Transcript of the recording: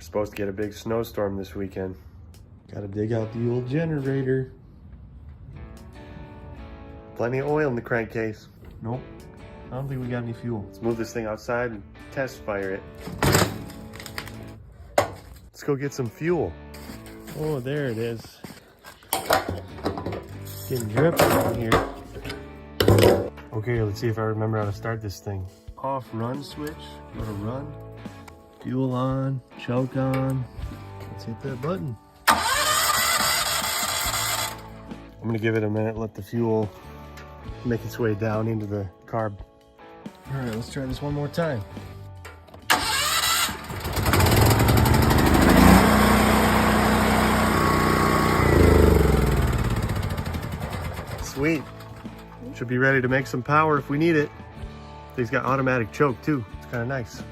Supposed to get a big snowstorm this weekend. Gotta dig out the old generator. Plenty of oil in the crankcase. Nope, I don't think we got any fuel. Let's move this thing outside and test fire it. Let's go get some fuel. Oh, there it is. Getting dripped down here. Okay, let's see if I remember how to start this thing. Off run switch, go to run. Fuel on, choke on. Let's hit that button. I'm gonna give it a minute, let the fuel make its way down into the carb. All right, let's try this one more time. Sweet. Should be ready to make some power if we need it. Thing's got automatic choke too. It's kind of nice.